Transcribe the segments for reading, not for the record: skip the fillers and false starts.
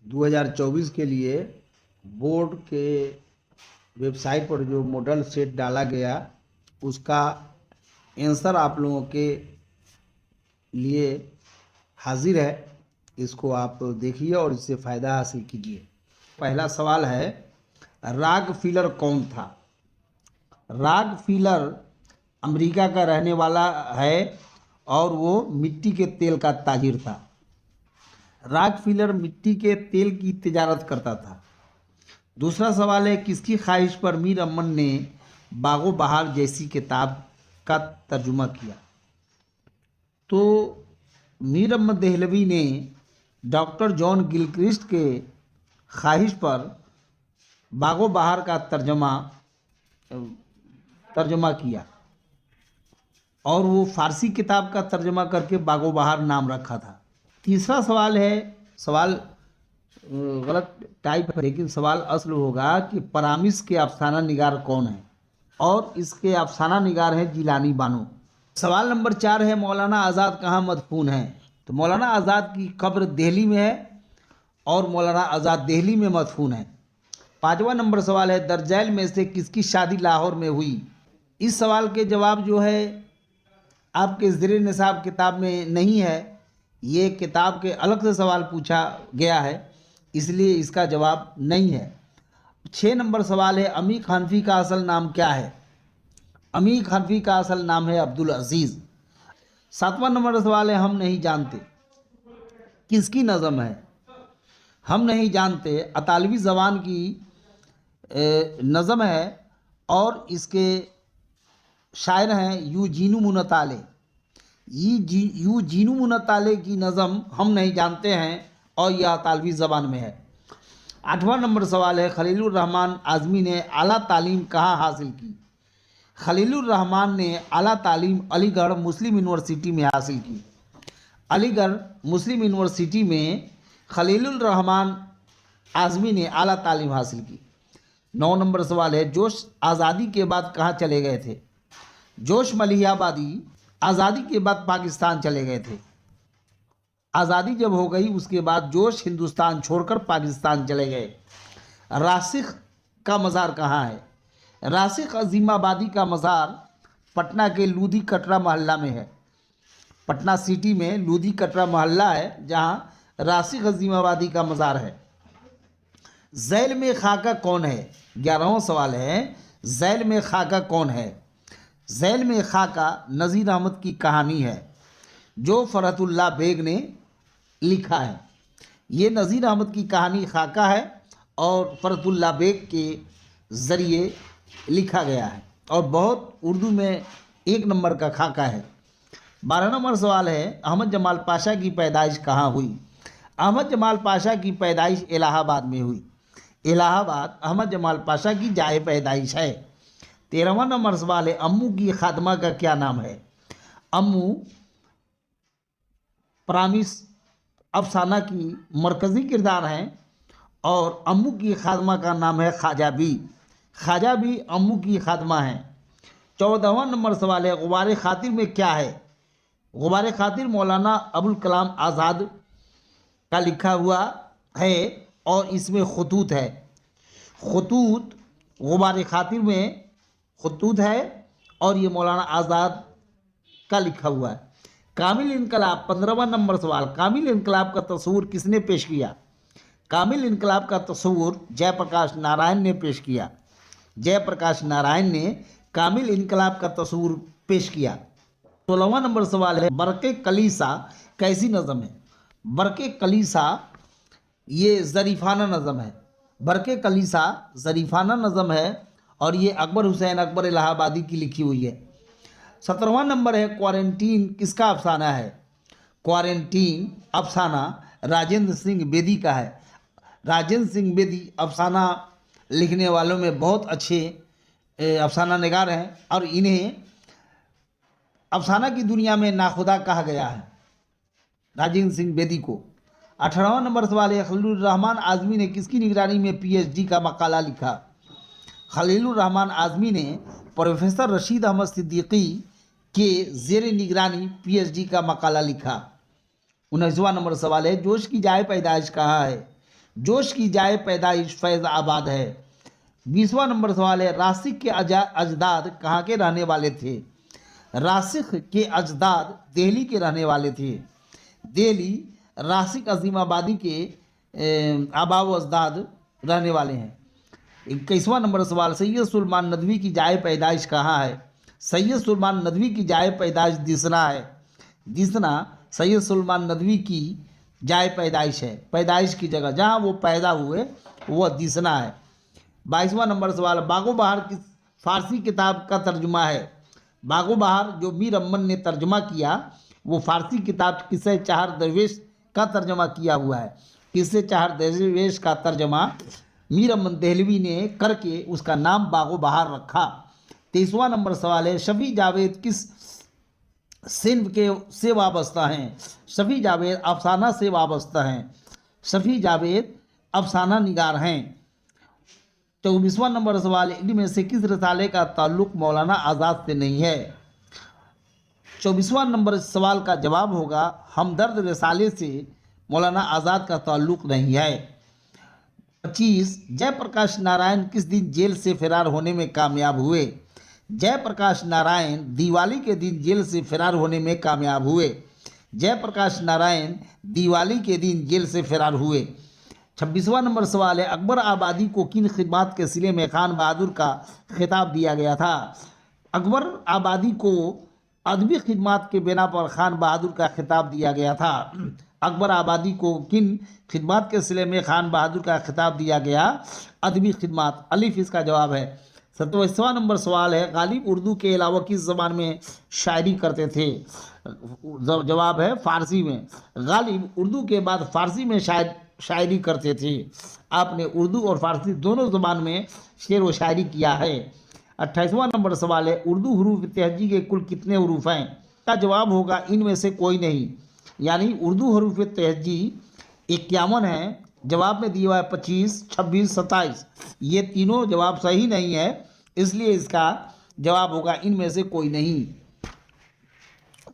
2024 के लिए बोर्ड के वेबसाइट पर जो मॉडल सेट डाला गया उसका आंसर आप लोगों के लिए हाजिर है। इसको आप देखिए और इससे फ़ायदा हासिल कीजिए। पहला सवाल है, राग फिलर कौन था? राग फिलर अमेरिका का रहने वाला है और वो मिट्टी के तेल का ताजिर था। राग फिलर मिट्टी के तेल की तिजारत करता था। दूसरा सवाल है, किसकी ख्वाहिश पर मीर अमन ने बागो बहार जैसी किताब का तर्जुमा किया? तो मीर अहमद देहलवी ने डॉक्टर जॉन गिलक्रिस्ट के ख्वाहिश पर बागो बहार का तर्जुमा किया और वो फारसी किताब का तर्जुमा करके बागो बहार नाम रखा था। तीसरा सवाल है, सवाल गलत टाइप है लेकिन सवाल असल होगा कि परामिस के अफसाना निगार कौन है? और इसके अफसाना निगार हैं जिलानी बानो। सवाल नंबर 4 है, मौलाना आज़ाद कहाँ मदफून है? तो मौलाना आज़ाद की कब्र दिल्ली में है और मौलाना आज़ाद दिल्ली में मदफून है। 5वां नंबर सवाल है, दरजैल में से किसकी शादी लाहौर में हुई? इस सवाल के जवाब जो है आपके ज़ेरे निसाब किताब में नहीं है, ये किताब के अलग से सवाल पूछा गया है, इसलिए इसका जवाब नहीं है। 6 नंबर सवाल है, अमीर हनफी का असल नाम क्या है? अमीर हनफी का असल नाम है अब्दुल अजीज़। 7वां नंबर सवाल है, हम नहीं जानते किसकी नज़म है? हम नहीं जानते अतालवी ज़बान की नज़म है और इसके शायर हैं यूजीनू मुनताले। यूजीनू मुनताले की नज़म हम नहीं जानते हैं और यह अतालवी ज़बान में है। 8वां नंबर सवाल है, खलीलुर रहमान आज़मी ने आला तालीम कहाँ हासिल की? खलीलुर रहमान ने आला तालीम अलीगढ़ मुस्लिम यूनिवर्सिटी में हासिल की। अलीगढ़ मुस्लिम यूनिवर्सिटी में खलीलुर रहमान आज़मी ने आला तालीम हासिल की। 9 नंबर सवाल है, जोश आज़ादी के बाद कहाँ चले गए थे? जोश मलिहाबादी आज़ादी के बाद पाकिस्तान चले गए थे। आज़ादी जब हो गई उसके बाद जोश हिंदुस्तान छोड़कर पाकिस्तान चले गए। रासिख का मज़ार कहाँ है? रासिख अजीमाबादी का मज़ार पटना के लूधी कटरा मोहल्ला में है। पटना सिटी में लूधी कटरा मोहल्ला है जहाँ रासिख अजीमाबादी का मज़ार है। ज़ैल में खाका कौन है? 11वां सवाल है, ज़ैल में खाका कौन है? ज़ैल में खाका नज़ीर अहमद की कहानी है जो फ़रहतुल्लाह बेग ने लिखा है। ये नज़ीर अहमद की कहानी खाका है और फ़रहतुल्लाह बेग के ज़रिए लिखा गया है और बहुत उर्दू में 1 नंबर का खाका है। 12 नंबर सवाल है, अहमद जमाल पाशा की पैदाइश कहाँ हुई? अहमद जमाल पाशा की पैदाइश इलाहाबाद में हुई। इलाहाबाद अहमद जमाल पाशा की जाए पैदाइश है। 13वां नंबर सवाल है, अम्मू की खात्मा का क्या नाम है? अम्मू परामिस अफसाना की मरकज़ी किरदार हैं और अम्मू की खात्मा का नाम है ख्वाजा बी। ख्वाजा बी अम्मू की खात्मा है। 14वां नंबर सवाल है, गुबार खातिर में क्या है? गुबार खातिर मौलाना अबुल कलाम आज़ाद का लिखा हुआ है और इसमें खतूत है। खतूत गुबार खातिर में खतूत है और ये मौलाना आज़ाद का लिखा हुआ है। कामिल इनकलाब 15वां नंबर सवाल, कामिल इनकलाब का तस्वूर किसने पेश किया? कामिल इनकलाब का तस्वूर जयप्रकाश नारायण ने पेश किया। जयप्रकाश नारायण ने कामिल इनकलाब का तस्वूर पेश किया। 16वां नंबर सवाल है, बरक़े कलीसा कैसी नज़म है? बरक़े कलीसा ये ज़रीफ़ाना नज़म है। बरक़े कलीसा ज़रीफ़ाना नज़म है और ये अकबर हुसैन अकबर इलाहाबादी की लिखी हुई है। 17वां नंबर है, क्वारंटीन किसका अफसाना है? क्वारंटीन अफसाना राजेंद्र सिंह बेदी का है। राजेंद्र सिंह बेदी अफसाना लिखने वालों में बहुत अच्छे अफसाना निगार हैं और इन्हें अफसाना की दुनिया में नाखुदा कहा गया है, राजेंद्र सिंह बेदी को। 18वां नंबर सवाल है, खलीलुर रहमान आज़मी ने किसकी निगरानी में पीएचडी का मकाला लिखा? खलीलुर रहमान आज़मी ने प्रोफेसर रशीद अहमद सिद्दीकी के ज़ेर निगरानी पीएचडी का मकाला लिखा। 19वां नंबर सवाल है, जोश की जाए पैदाइश कहाँ है? जोश की जाए पैदाइश फैज़ आबाद है। 20वां नंबर सवाल है, रासिक के अजदाद कहाँ के रहने वाले थे? रासिक के अजदाद दिल्ली के रहने वाले थे। दिल्ली रासिक अजीमाबादी के आबाव अजदाद रहने वाले हैं। 21वां नंबर सवाल, सैयद सुलेमान नदवी की जाए पैदाइश कहाँ है? सैयद सुलेमान नदवी की जाए पैदाइश दिसना है। दिसना सैयद सुलेमान नदवी की जाए पैदाइश है। पैदाइश की जगह जहाँ वो पैदा हुए वह दिसना है। 22वां नंबर सवाल, बागो बहार किस फारसी किताब का तर्जुमा है? बागो बहार जो मीर अमन ने तर्जुमा किया वो फारसी किताब किस्से चार दरवेश का तर्जुमा किया हुआ है। किस्से चार दरवेश का तर्जुमा मीर अमन देहलवी ने करके उसका नाम बागो बहार रखा। 23वां नंबर सवाल है, शफी जावेद किस सिन्फ के से वाबस्ता हैं? शफी जावेद अफसाना से वाबस्ता हैं। शफी जावेद अफसाना निगार हैं। 24वां नंबर सवाल, इनमें से किस रसाले का ताल्लुक मौलाना आज़ाद से नहीं है? 24वां नंबर सवाल का जवाब होगा हमदर्द रसाले से मौलाना आज़ाद का ताल्लुक नहीं है। 25, जयप्रकाश नारायण किस दिन जेल से फरार होने में कामयाब हुए? जयप्रकाश नारायण दिवाली के दिन जेल से फरार होने में कामयाब हुए। जयप्रकाश नारायण दिवाली के दिन जेल से फरार हुए। 26वां नंबर सवाल है, अकबर आबादी को किन खिदमत के सिले में खान बहादुर का खिताब दिया गया था? अकबर आबादी को अदबी खिदमत के बिना पर खान बहादुर का खिताब दिया गया था। अकबर आबादी को किन खिदमत के सिले में खान बहादुर का खिताब दिया गया? अदबी खिदमत। अलिफ इसका जवाब है। 27वां नंबर सवाल है, गालिब उर्दू के अलावा किस ज़बान में शायरी करते थे? जवाब है फारसी में। गालिब उर्दू के बाद फारसी में शायरी करते थे। आपने उर्दू और फारसी दोनों ज़बान में शेर व शायरी किया है। 28वां नंबर सवाल है, उर्दू हरूफ तहजी के कुल कितने हरूफ हैं? का जवाब होगा इनमें से कोई नहीं। यानी उर्दू हरूफ तहजी 51 है। जवाब में दिया हुआ है 25, 26, 27। ये तीनों जवाब सही नहीं है, इसलिए इसका जवाब होगा इनमें से कोई नहीं।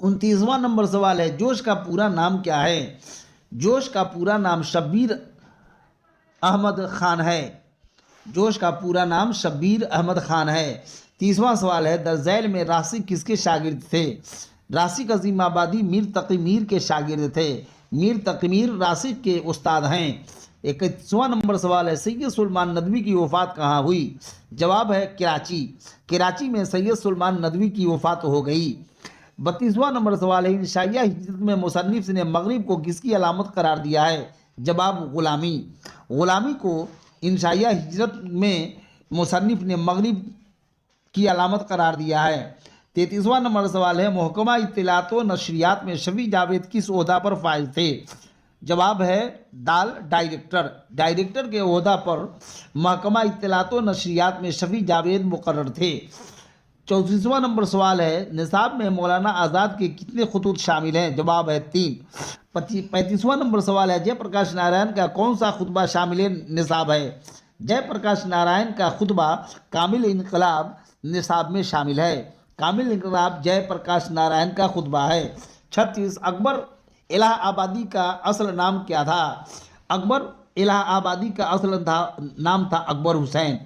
29वां नंबर सवाल है, जोश का पूरा नाम क्या है? जोश का पूरा नाम शब्बीर अहमद खान है। जोश का पूरा नाम शब्बीर अहमद खान है। 30वां सवाल है, दरजैल में रासिक किसके शागिर्द थे? रासिक अजीमाबादी मीर तकी मीर के शागिर्द थे। मीर तकी मीर रासिक के उस्ताद हैं। 21वां नंबर सवाल है, सैयद सुलेमान नदवी की वफ़ात कहाँ हुई? जवाब है कराची। कराची में सैयद सुलेमान नदवी की वफ़ात हो गई। 32वां नंबर सवाल है, इंशाइया हिजरत में मुसन्निफ ने मगरिब को किसकी अलामत करार दिया है? जवाब गुलामी। गुलामी को इंशाइया हिजरत में मुसन्निफ ने मगरिब की अलामत करार दिया है। 33वां नंबर सवाल है, महकमा इत्तलात व नशरियात में शफी जावेद किस ओहदा पर फाइज थे? जवाब है दाल डायरेक्टर। डायरेक्टर के ओहदा पर महकमा इत्तलात व नशरियात में शफी जावेद मुकर्रर थे। 34वां नंबर सवाल है, निसाब में मौलाना आज़ाद के कितने खुतूत शामिल हैं? जवाब है 3। 35वां नंबर सवाल है, जयप्रकाश नारायण का कौन सा खुतबा शामिल निसाब है? जयप्रकाश नारायण का खुतबा कामिल इनकलाब निसाब में शामिल है। कामिल इनकलाब जयप्रकाश नारायण का खुतबा है। 36, अकबर इलाहाबादी का असल नाम क्या था? अकबर इलाहाबादी का असल नाम था अकबर हुसैन।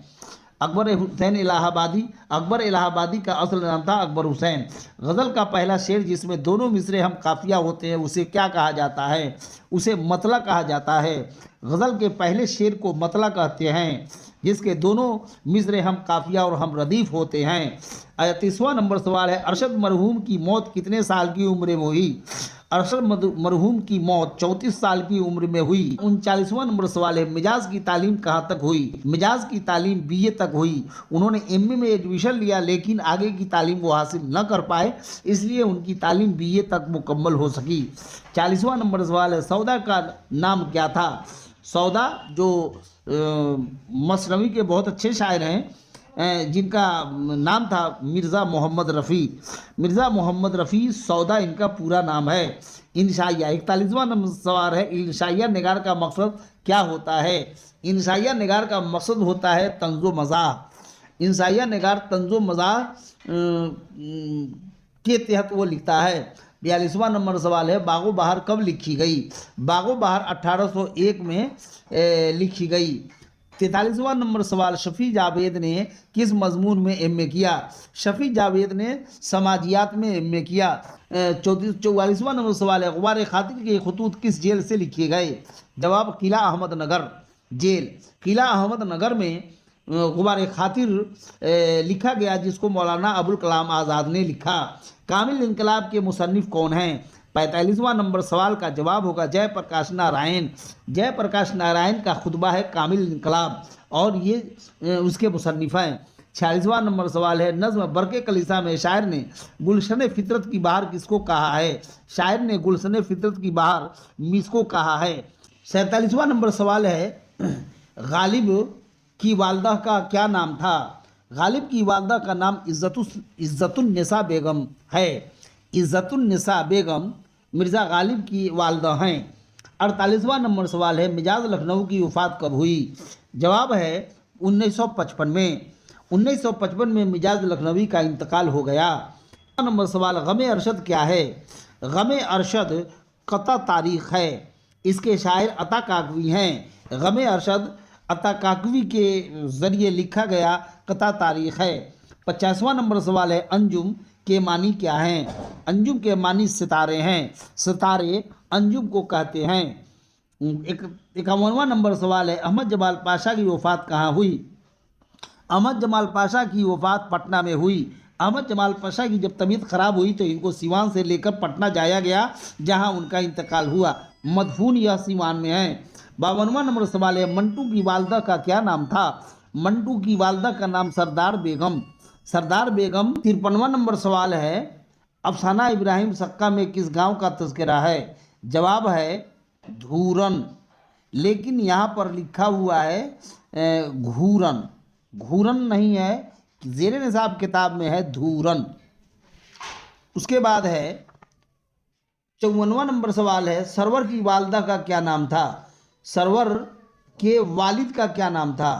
अकबर हुसैन इलाहाबादी। अकबर इलाहाबादी का असल नाम था अकबर हुसैन। गज़ल का पहला शेर जिसमें दोनों मिसरे हम काफिया होते हैं उसे क्या कहा जाता है? उसे मतला कहा जाता है। गज़ल के पहले शेर को मतला कहते हैं जिसके दोनों मिसरे हम काफिया और हम रदीफ होते हैं। 38वां नंबर सवाल है, अरशद मरहूम की मौत कितने साल की उम्र में हुई? अरशद मरहूम की मौत 34 साल की उम्र में हुई। 39वां नंबर सवाल है, मिजाज की तालीम कहाँ तक हुई? मिजाज की तालीम BA तक हुई। उन्होंने MA में एडमिशन लिया लेकिन आगे की तालीम वो हासिल न कर पाए, इसलिए उनकी तालीम BA तक मुकम्मल हो सकी। 40वां नंबर सवाल है, सौदा का नाम क्या था? सौदा जो मसनवी के बहुत अच्छे शायर हैं जिनका नाम था मिर्ज़ा मोहम्मद रफ़ी। मिर्ज़ा मोहम्मद रफ़ी सौदा इनका पूरा नाम है। इंशाइया। 41वां नंबर सवाल है, इंशाइया निगार का मकसद क्या होता है? इंशाइया निगार का मकसद होता है तंज़ो मज़ाह। इंशाइया निगार तंज़ो मज़ाह के तहत वो लिखता है। 42वां नंबर सवाल है बागो बहार कब लिखी गई? बागो बहार 1801 में लिखी गई। 43वां नंबर सवाल शफी जावेद ने किस मजमून में एमए किया? शफी जावेद ने समाजियात में एमए किया। 44वां नंबर सवाल है गुबार खातिर के खतूत किस जेल से लिखे गए? जवाब किला अहमदनगर जेल। किला अहमदनगर में गुबार खातिर लिखा गया, जिसको मौलाना अबुल कलाम आज़ाद ने लिखा। कामिल इनकलाब के मुसन्निफ कौन हैं? 45वां नंबर सवाल का जवाब होगा जयप्रकाश नारायण। जयप्रकाश नारायण का खुतबा है कामिल इनकलाब और ये उसके मुसन्निफ हैं। 46वां नंबर सवाल है नज़्म बरके कलीसा में शायर ने गुलशन फितरत की बहार किसको कहा है? शायर ने गुलशन फितरत की बहार किसको कहा है? 47वां नंबर सवाल है गालिब की वालदा का क्या नाम था? गालिब की वालदा का नाम इज़्ज़तुन्निसा बेगम है। इज़्ज़तुन्निसा बेगम मिर्ज़ा गालिब की वालदा हैं। 48वां नंबर सवाल है मिजाज लखनऊ की वफ़ात कब हुई? जवाब है 1955 में। 1955 में मिजाज लखनवी का इंतकाल हो गया। नंबर सवाल गमे अरशद क्या है? गमे अरशद कता तारीख़ है। इसके शायर अता काकवी हैं। गमे अरशद अता काकवी के ज़रिए लिखा गया कता तारीख़ है। 50वां नंबर सवाल है अंजुम के मानी क्या हैं? अंजुम के मानी सितारे हैं। सितारे अंजुम को कहते हैं। 51वां नंबर सवाल है अहमद जमाल पाशा की वफ़ात कहाँ हुई? अहमद जमाल पाशा की वफ़ात पटना में हुई। अहमद जमाल पाशा की जब तबीयत ख़राब हुई तो इनको सीवान से लेकर पटना जाया गया, जहां उनका इंतकाल हुआ। मदफून यह सीवान में है। 52वां नंबर सवाल है मंटू की वालदा का क्या नाम था? मंटू की वालदा का नाम सरदार बेगम। सरदार बेगम। 53वां नंबर सवाल है अफसाना इब्राहिम सक्का में किस गांव का तज़किरा है? जवाब है धूरन, लेकिन यहाँ पर लिखा हुआ है घूरन। घूरन नहीं है, ज़ेरे निसाब किताब में है धूरन। उसके बाद है 54वां नंबर सवाल है सरवर की वालदा का क्या नाम था? सरवर के वालिद का क्या नाम था?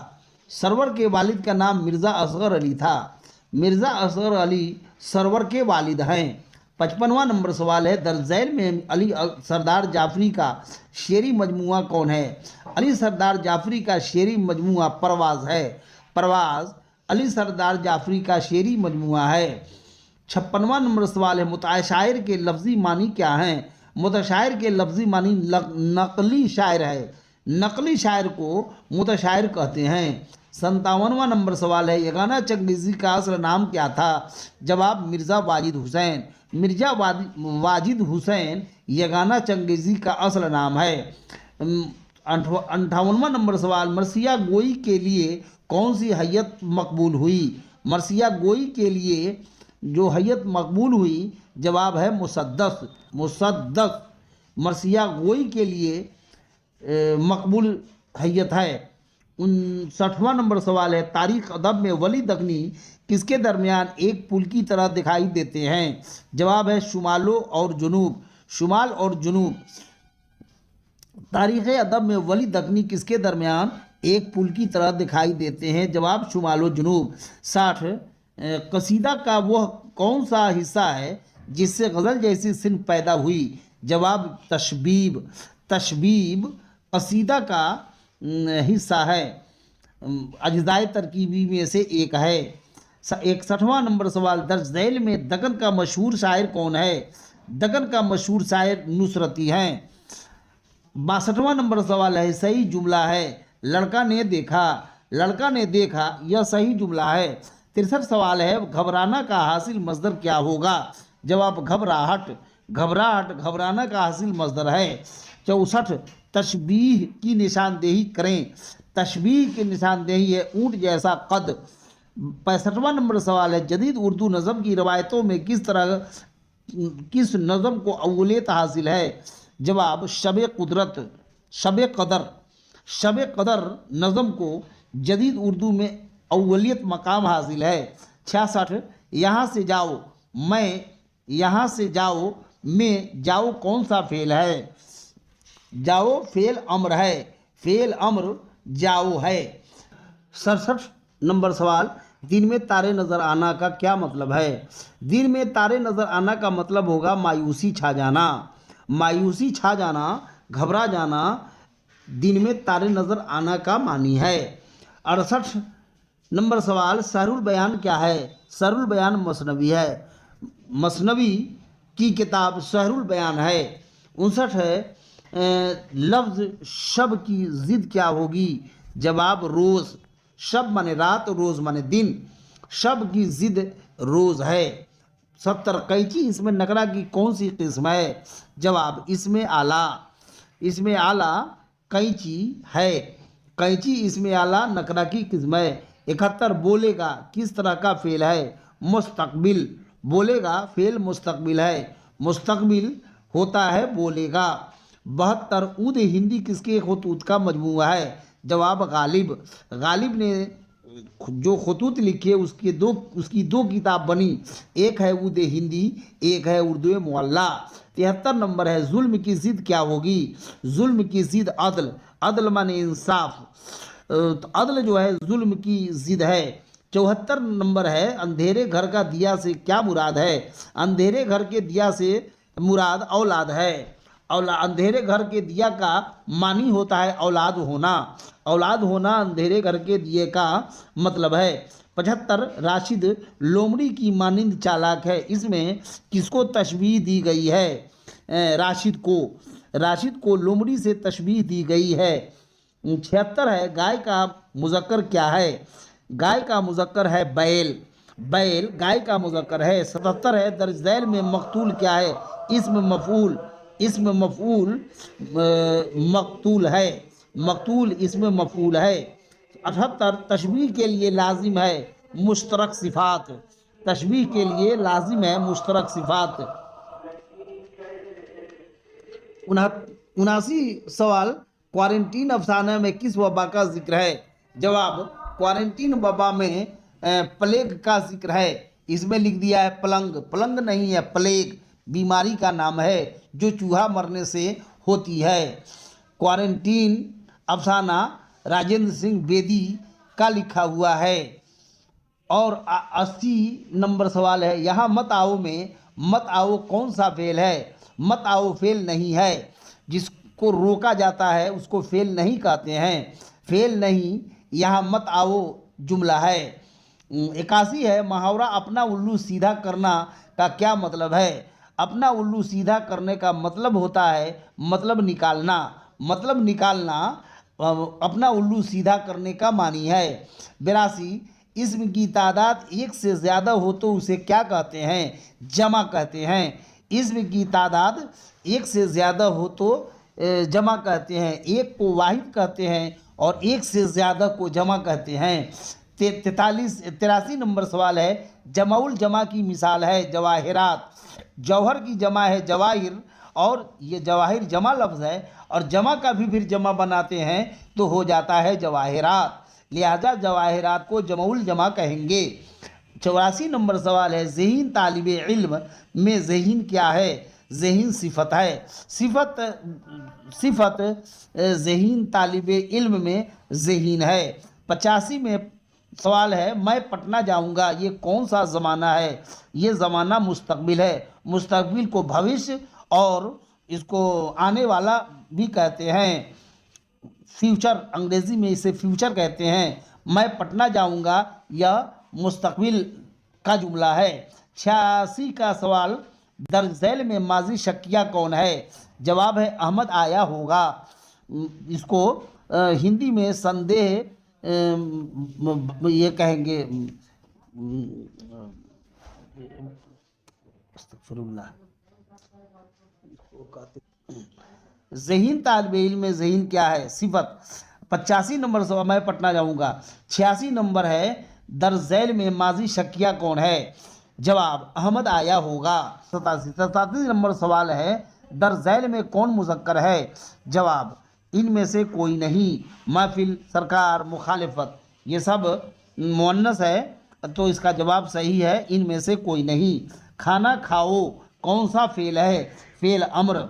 सरवर के वालिद का नाम मिर्ज़ा असगर अली था। मिर्ज़ा असगर अली सरवर के वालिद हैं। 55वां नंबर सवाल है दरज़ैल में अली सरदार जाफरी का शेरी मजमुआ कौन है? अली सरदार जाफरी का शेरी मजमुआ परवाज़ है। परवाज़ अली सरदार जाफरी का शेरी मजमुआ है। 56वां नंबर सवाल है मुताशायर के लफ्ज़ी मानी क्या हैं? मुताशायर के लफ्ज़ी मानी नकली शायर है। नकली शायर को मुताशायर कहते हैं। 57वां नंबर सवाल है यगाना चंगेज़ी का असल नाम क्या था? जवाब मिर्ज़ा वाजिद हुसैन। मिर्ज़ा वाजिद हुसैन यगाना चंगेज़ी का असल नाम है। 58वां नंबर सवाल मरसिया गोई के लिए कौन सी हैयत मकबूल हुई? मरसिया गोई के लिए जो हैयत मकबूल हुई, जवाब है मुसद्दस। मुसद्दस मरसिया गोई के लिए मकबूल हैयत है। 59वां नंबर सवाल है तारीख़ अदब में वली दगनी किसके दरमियान एक पुल की तरह दिखाई देते हैं? जवाब है शुमालो और जुनूब। शुमाल और जुनूब। तारीख़ अदब में वली दगनी किसके दरमियान एक पुल की तरह दिखाई देते हैं? जवाब शुमालो जुनूब। 60 कसीदा का वह कौन सा हिस्सा है जिससे गज़ल जैसी सिन्फ पैदा हुई? जवाब तशबीब। तशबीब कसीदा का हिस्सा है, अज्जाए तरकीबी में से एक है। 61वां नंबर सवाल दर्ज झैल में दक्कन का मशहूर शायर कौन है? दक्कन का मशहूर शायर नुसरती हैं। 62वां नंबर सवाल है सही जुमला है लड़का ने देखा। लड़का ने देखा यह सही जुमला है। 63 सवाल है घबराना का हासिल मजदर क्या होगा? जवाब घबराहट। घबराहट घबराना का हासिल मजदर है। 64 तशबीह की निशानदेही करें। तशबीह की निशानदेही है ऊँट जैसा कद। 65वां नंबर सवाल है जदीद उर्दू नज़म की रवायतों में किस नज़म को अव्वलियत हासिल है? जवाब शब कुदरत। शब कदर। शब कदर नज़म को जदीद उर्दू में अव्वलियत मकाम हासिल है। 66 यहाँ से जाओ मैं यहाँ से जाओ में जाओ कौन सा फेल है? जाओ फेल अम्र है। फेल अम्र जाओ है। 67 नंबर सवाल दिन में तारे नजर आना का क्या मतलब है? दिन में तारे नजर आना का मतलब होगा मायूसी छा जाना। मायूसी छा जाना, घबरा जाना, दिन में तारे नजर आना का मानी है। 68 नंबर सवाल, सहरुल बयान क्या है? सहरुल बयान मसनवी है। मसनवी की किताब सहरुल बयान है। 59 है, लफ्ज शब की जिद क्या होगी? जवाब रोज। शब माने रात, रोज माने दिन। शब की जिद रोज है। 70 कैंची इसमें नकरा की कौन सी किस्म है? जवाब इसमें आला। इसमें आला कैंची है। कैंची इसमें आला नकरा की किस्म है। 71 बोलेगा किस तरह का फेल है? मुस्तकबिल। बोलेगा फेल मुस्तकबिल है। मुस्तकबिल होता है बोलेगा। 72 ऊद हिंदी किसके खतूत का मजमूआ है? जवाब गालिब। गालिब ने जो खतूत लिखे उसकी दो किताब बनी, एक है उर्दू हिंदी, एक है उर्दू मुअल्ला। 73 नंबर है, जुल्म की जिद क्या होगी? जुल्म की जिद अदल। अदल माने इंसाफ, तो अदल जो है जुल्म की जिद है। 74 नंबर है, अंधेरे घर का दिया से क्या मुराद है? अंधेरे घर के दिया से मुराद औलाद है। अंधेरे घर के दिया का मानी होता है औलाद होना। औलाद होना अंधेरे घर के दिए का मतलब है। 75 राशिद लोमड़ी की मानिंद चालाक है, इसमें किसको तशबीह दी गई है? राशिद को। राशिद को लोमड़ी से तशबीह दी गई है। 76 है, गाय का मुज़क्कर क्या है? गाय का मुज़क्कर है बैल। बैल गाय का मुज़क्कर है। 77 है, दर्ज झैल में मकतूल क्या है? इसम मफूल। इसम मफूल मकतूल है। मकतूल इसमें मफूल है। 78 तशबीह के लिए लाजिम है मुश्तरक सिफात। तशबीह के लिए लाजिम है मुश्तरक सिफात। 79 सवाल, क्वारंटीन अफसाना में किस वबा का जिक्र है? जवाब क्वारंटीन वबा में प्लेग का जिक्र है। इसमें लिख दिया है पलंग। पलंग नहीं है, प्लेग बीमारी का नाम है जो चूहा मरने से होती है। क्वारंटीन अफसाना राजेंद्र सिंह बेदी का लिखा हुआ है। और 80 नंबर सवाल है, यहाँ मत आओ में मत आओ कौन सा फेल है? मत आओ फेल नहीं है। जिसको रोका जाता है उसको फेल नहीं कहते हैं। फेल नहीं, यहाँ मत आओ जुमला है। 81 है, मुहावरा अपना उल्लू सीधा करना का क्या मतलब है? अपना उल्लू सीधा करने का मतलब होता है मतलब निकालना। मतलब निकालना अपना उल्लू सीधा करने का मानी है। 82 इसम की तादाद एक से ज़्यादा हो तो उसे क्या कहते हैं? जमा कहते हैं। इसम की तादाद एक से ज़्यादा हो तो जमा कहते हैं। एक को वाहिद कहते हैं और एक से ज़्यादा को जमा कहते हैं। 83 नंबर सवाल है, जमाउल जमा की मिसाल है जवाहिरात। जौहर की जमा है जवाहिर, और ये जवाहिर जमा लफ्ज़ है और जमा का भी फिर जमा बनाते हैं तो हो जाता है जवाहिरात। लिहाजा जवाहिरात को जमाउल जमा कहेंगे। 84 नंबर सवाल है, ज़हीन तालिब इल्म में ज़हीन क्या है? ज़हीन सिफत है। सिफत ज़हीन तालिब इल्म में ज़हीन है। 85 में सवाल है, मैं पटना जाऊंगा, ये कौन सा ज़माना है? ये ज़माना मुस्तकबिल है। मुस्तकबिल को भविष्य और इसको आने वाला भी कहते हैं। फ्यूचर, अंग्रेज़ी में इसे फ्यूचर कहते हैं। मैं पटना जाऊंगा यह मुस्तकबिल का जुमला है। 86 का सवाल, दर्ज झैल में माजी शकिया कौन है? जवाब है अहमद आया होगा। इसको हिंदी में संदेह ये कहेंगे, ज़हीन तालिब इल्म में ज़हीन क्या है? सिफत। 85 नंबर सवाल, मैं पटना जाऊंगा। 86 नंबर है, दर्ज झैल में माजी शकिया कौन है? जवाब अहमद आया होगा। 87 नंबर सवाल है, दर्ज झैल में कौन मुज़क्कर है? जवाब इनमें से कोई नहीं। महफिल, सरकार, मुखालिफत ये सब मुअन्नस है तो इसका जवाब सही है इनमें से कोई नहीं। खाना खाओ कौन सा फेल है? फेल अम्र।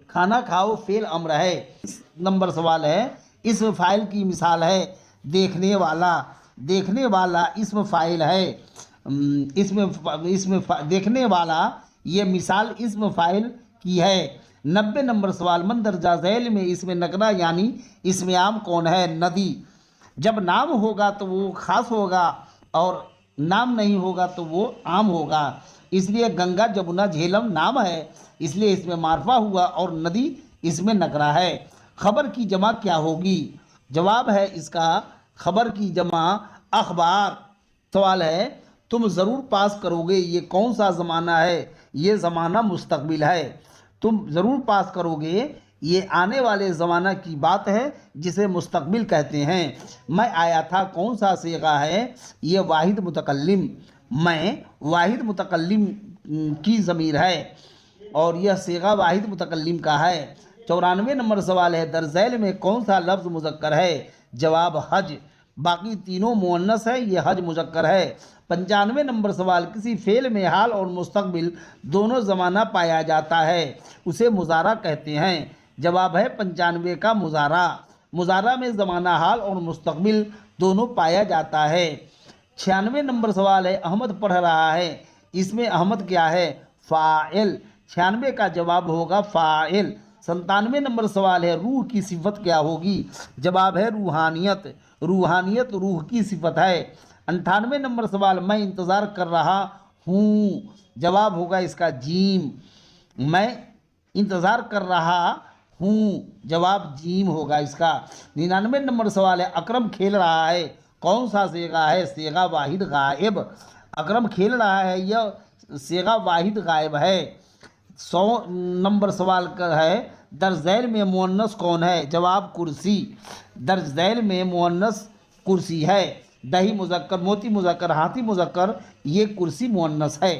खाना खाओ फेल अम्र है। नंबर सवाल है, इस फाइल की मिसाल है देखने वाला। देखने वाला इस्म फ़ाइल है। देखने वाला ये मिसाल इस्म फ़ाइल की है। 90 नंबर सवाल, मंदरजा झैल में इसमें नकरा यानी इसमें आम कौन है? नदी। जब नाम होगा तो वो खास होगा और नाम नहीं होगा तो वो आम होगा। इसलिए गंगा जमुना झेलम नाम है, इसलिए इसमें मारफा हुआ और नदी इसमें नकरा है। खबर की जमा क्या होगी? जवाब है इसका खबर की जमा अखबार। सवाल है तुम ज़रूर पास करोगे, ये कौन सा ज़माना है? ये ज़माना मुस्तकबिल है। तुम ज़रूर पास करोगे, ये आने वाले ज़माना की बात है जिसे मुस्तकबिल कहते हैं। मैं आया था कौन सा सीगा है? ये वाहिद मुतकल्लिम। मैं वाहिद मुतकल्लिम की ज़मीर है और यह सीगा वाहिद मुतकल्लिम का है। 94 नंबर सवाल है, दरज़ैल में कौन सा लफ्ज़ मुज़क्कर है? जवाब हज। बाकी तीनों मुअन्नस है, ये हज मुज़क्कर है। 95 नंबर सवाल, किसी फेल में हाल और मुस्तकबिल दोनों ज़माना पाया जाता है, उसे मुज़ारा कहते हैं। जवाब है 95 का मुज़ारा। मुज़ारा में ज़माना हाल और मुस्तकबिल दोनों पाया जाता है। 96 नंबर सवाल है, अहमद पढ़ रहा है, इसमें अहमद क्या है? फ़ाइल। 96 का जवाब होगा फ़ाइल। 97 नंबर सवाल है, रूह की सिफत क्या होगी? जवाब है रूहानियत। रूहानियत रूह की सिफत है। 98 नंबर सवाल, मैं इंतज़ार कर रहा हूँ, जवाब होगा इसका जीम। मैं इंतज़ार कर रहा हूँ, जवाब जीम होगा इसका। 99 नंबर सवाल है, अकरम खेल रहा है, कौन सा सेगा है? सेगा वाहिद गायब। अकरम खेल रहा है, यह सेगा वाहिद गायब है। 100 नंबर सवाल का है, दरज़ैल में मुअन्नस कौन है? जवाब कुर्सी। दरज़ैल में मुअन्नस कुर्सी है। दही मुज़क्कर, मोती मुज़क्कर, हाथी मुज़क्कर, ये कुर्सी मुअन्नस है।